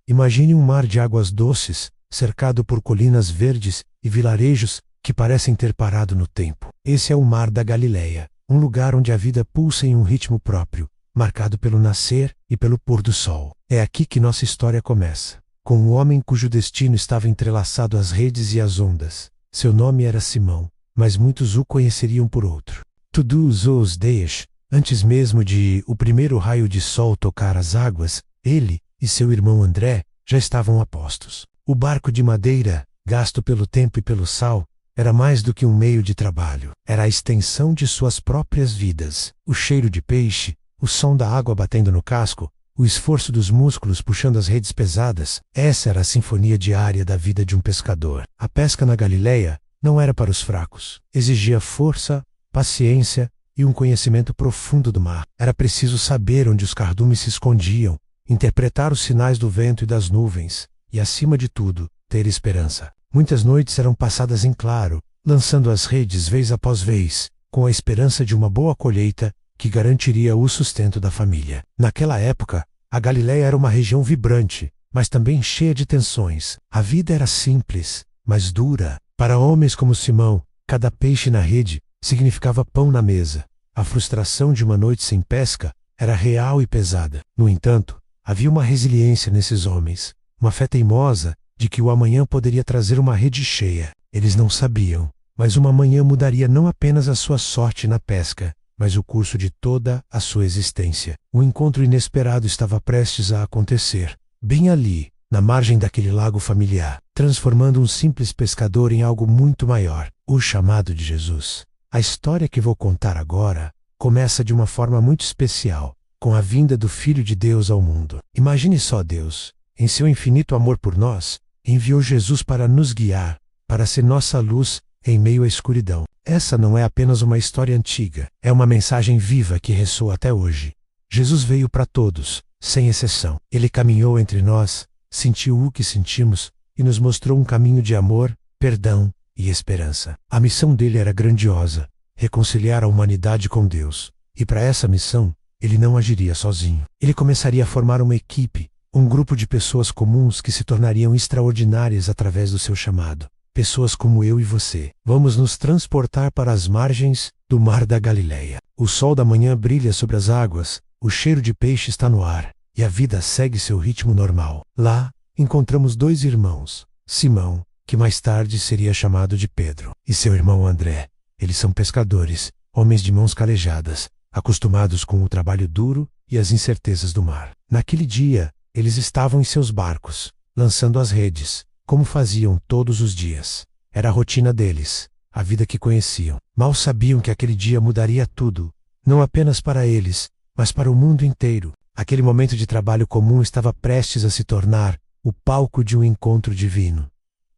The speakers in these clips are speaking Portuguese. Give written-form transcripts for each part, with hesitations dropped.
Imagine um mar de águas doces, cercado por colinas verdes e vilarejos que parecem ter parado no tempo. Esse é o Mar da Galileia, um lugar onde a vida pulsa em um ritmo próprio, marcado pelo nascer e pelo pôr do sol. É aqui que nossa história começa, com um homem cujo destino estava entrelaçado às redes e às ondas. Seu nome era Simão, mas muitos o conheceriam por outro. Todos os dias, antes mesmo de o primeiro raio de sol tocar as águas, ele e seu irmão André já estavam a postos. O barco de madeira, gasto pelo tempo e pelo sal, era mais do que um meio de trabalho. Era a extensão de suas próprias vidas. O cheiro de peixe, o som da água batendo no casco, o esforço dos músculos puxando as redes pesadas, essa era a sinfonia diária da vida de um pescador. A pesca na Galileia não era para os fracos. Exigia força, paciência e um conhecimento profundo do mar. Era preciso saber onde os cardumes se escondiam, interpretar os sinais do vento e das nuvens, e, acima de tudo, ter esperança. Muitas noites eram passadas em claro, lançando as redes vez após vez, com a esperança de uma boa colheita que garantiria o sustento da família. Naquela época, a Galileia era uma região vibrante, mas também cheia de tensões. A vida era simples, mas dura. Para homens como Simão, cada peixe na rede significava pão na mesa. A frustração de uma noite sem pesca era real e pesada. No entanto, havia uma resiliência nesses homens, uma fé teimosa de que o amanhã poderia trazer uma rede cheia. Eles não sabiam, mas uma manhã mudaria não apenas a sua sorte na pesca, mas o curso de toda a sua existência. Um encontro inesperado estava prestes a acontecer, bem ali, na margem daquele lago familiar, transformando um simples pescador em algo muito maior, o chamado de Jesus. A história que vou contar agora começa de uma forma muito especial, com a vinda do Filho de Deus ao mundo. Imagine só Deus, em seu infinito amor por nós, enviou Jesus para nos guiar, para ser nossa luz em meio à escuridão. Essa não é apenas uma história antiga, é uma mensagem viva que ressoa até hoje. Jesus veio para todos, sem exceção. Ele caminhou entre nós, sentiu o que sentimos e nos mostrou um caminho de amor, perdão e esperança. A missão dele era grandiosa, reconciliar a humanidade com Deus. E para essa missão, ele não agiria sozinho. Ele começaria a formar uma equipe, um grupo de pessoas comuns que se tornariam extraordinárias através do seu chamado. Pessoas como eu e você. Vamos nos transportar para as margens do Mar da Galileia. O sol da manhã brilha sobre as águas, o cheiro de peixe está no ar, e a vida segue seu ritmo normal. Lá, encontramos dois irmãos, Simão, que mais tarde seria chamado de Pedro, e seu irmão André. Eles são pescadores, homens de mãos calejadas, acostumados com o trabalho duro e as incertezas do mar. Naquele dia, eles estavam em seus barcos, lançando as redes, como faziam todos os dias. Era a rotina deles, a vida que conheciam. Mal sabiam que aquele dia mudaria tudo, não apenas para eles, mas para o mundo inteiro. Aquele momento de trabalho comum estava prestes a se tornar o palco de um encontro divino.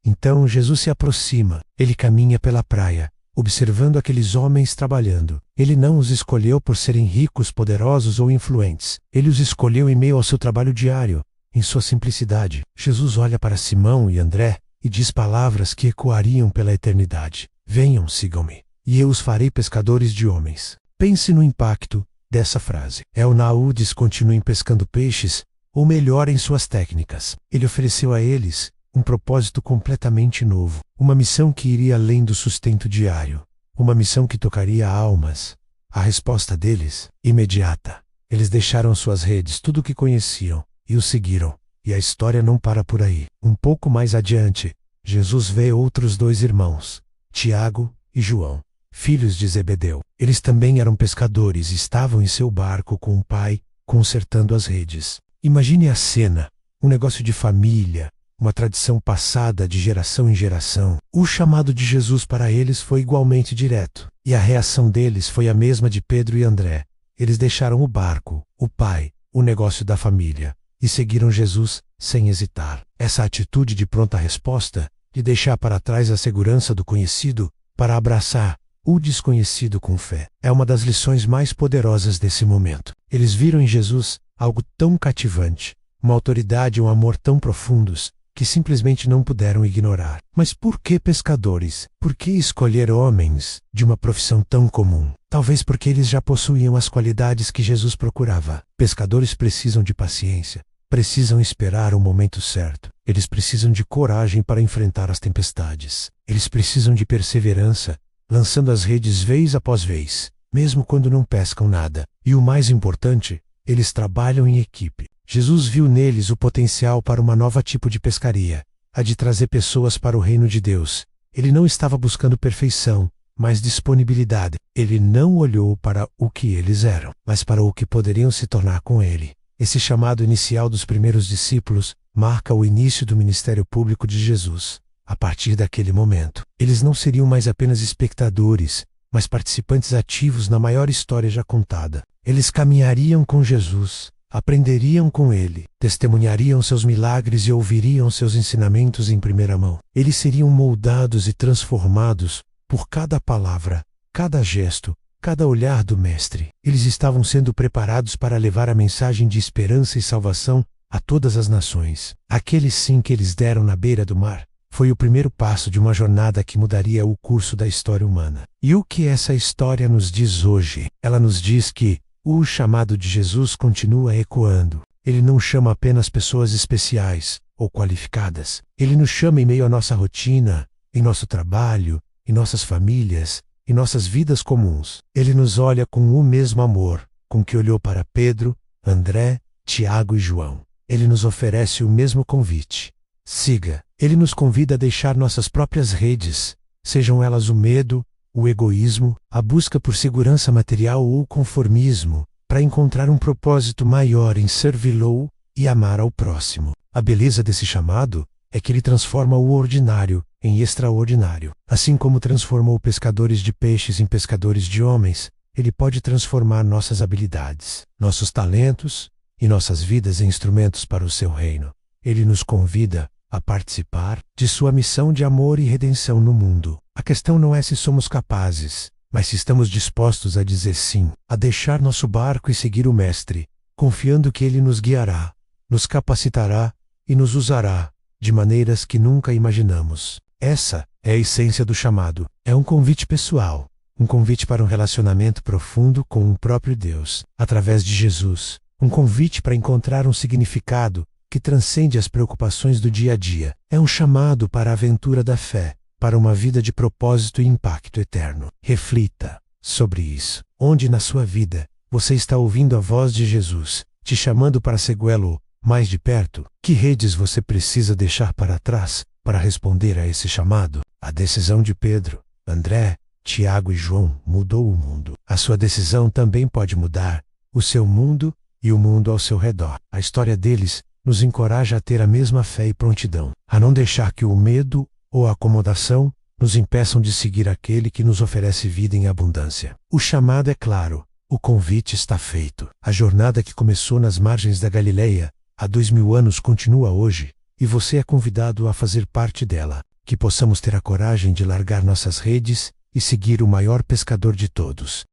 Então Jesus se aproxima, ele caminha pela praia, observando aqueles homens trabalhando. Ele não os escolheu por serem ricos, poderosos ou influentes. Ele os escolheu em meio ao seu trabalho diário, em sua simplicidade. Jesus olha para Simão e André e diz palavras que ecoariam pela eternidade. Venham, sigam-me, e eu os farei pescadores de homens. Pense no impacto dessa frase. El-Naúdes continuem pescando peixes, ou melhorem suas técnicas. Ele ofereceu a eles um propósito completamente novo, uma missão que iria além do sustento diário, uma missão que tocaria almas. A resposta deles, imediata. Eles deixaram suas redes, tudo o que conheciam, e o seguiram. E a história não para por aí. Um pouco mais adiante, Jesus vê outros dois irmãos, Tiago e João, filhos de Zebedeu. Eles também eram pescadores e estavam em seu barco com o pai, consertando as redes. Imagine a cena, um negócio de família, uma tradição passada de geração em geração. O chamado de Jesus para eles foi igualmente direto, e a reação deles foi a mesma de Pedro e André. Eles deixaram o barco, o pai, o negócio da família, e seguiram Jesus sem hesitar. Essa atitude de pronta resposta, de deixar para trás a segurança do conhecido para abraçar o desconhecido com fé, é uma das lições mais poderosas desse momento. Eles viram em Jesus algo tão cativante, uma autoridade e um amor tão profundos, que simplesmente não puderam ignorar. Mas por que pescadores? Por que escolher homens de uma profissão tão comum? Talvez porque eles já possuíam as qualidades que Jesus procurava. Pescadores precisam de paciência, precisam esperar o momento certo. Eles precisam de coragem para enfrentar as tempestades. Eles precisam de perseverança, lançando as redes vez após vez, mesmo quando não pescam nada. E o mais importante, eles trabalham em equipe. Jesus viu neles o potencial para uma nova tipo de pescaria, a de trazer pessoas para o reino de Deus. Ele não estava buscando perfeição, mas disponibilidade. Ele não olhou para o que eles eram, mas para o que poderiam se tornar com ele. Esse chamado inicial dos primeiros discípulos marca o início do ministério público de Jesus. A partir daquele momento, eles não seriam mais apenas espectadores, mas participantes ativos na maior história já contada. Eles caminhariam com Jesus, aprenderiam com ele, testemunhariam seus milagres e ouviriam seus ensinamentos em primeira mão. Eles seriam moldados e transformados por cada palavra, cada gesto, cada olhar do Mestre. Eles estavam sendo preparados para levar a mensagem de esperança e salvação a todas as nações. Aquele sim que eles deram na beira do mar foi o primeiro passo de uma jornada que mudaria o curso da história humana. E o que essa história nos diz hoje? Ela nos diz que o chamado de Jesus continua ecoando. Ele não chama apenas pessoas especiais ou qualificadas. Ele nos chama em meio à nossa rotina, em nosso trabalho, em nossas famílias, em nossas vidas comuns. Ele nos olha com o mesmo amor com que olhou para Pedro, André, Tiago e João. Ele nos oferece o mesmo convite. Siga. Ele nos convida a deixar nossas próprias redes, sejam elas o medo, o egoísmo, a busca por segurança material ou o conformismo, para encontrar um propósito maior em servi-lo e amar ao próximo. A beleza desse chamado é que ele transforma o ordinário em extraordinário. Assim como transformou pescadores de peixes em pescadores de homens, ele pode transformar nossas habilidades, nossos talentos e nossas vidas em instrumentos para o seu reino. Ele nos convida a participar de sua missão de amor e redenção no mundo. A questão não é se somos capazes, mas se estamos dispostos a dizer sim, a deixar nosso barco e seguir o Mestre, confiando que ele nos guiará, nos capacitará e nos usará de maneiras que nunca imaginamos. Essa é a essência do chamado. É um convite pessoal, um convite para um relacionamento profundo com o próprio Deus, através de Jesus. Um convite para encontrar um significado que transcende as preocupações do dia a dia. É um chamado para a aventura da fé, para uma vida de propósito e impacto eterno. Reflita sobre isso. Onde na sua vida você está ouvindo a voz de Jesus, te chamando para segui-lo mais de perto? Que redes você precisa deixar para trás para responder a esse chamado? A decisão de Pedro, André, Tiago e João mudou o mundo. A sua decisão também pode mudar o seu mundo e o mundo ao seu redor. A história deles nos encoraja a ter a mesma fé e prontidão, a não deixar que o medo ou a acomodação nos impeçam de seguir aquele que nos oferece vida em abundância. O chamado é claro, o convite está feito. A jornada que começou nas margens da Galileia há 2000 anos continua hoje, e você é convidado a fazer parte dela. Que possamos ter a coragem de largar nossas redes e seguir o maior pescador de todos,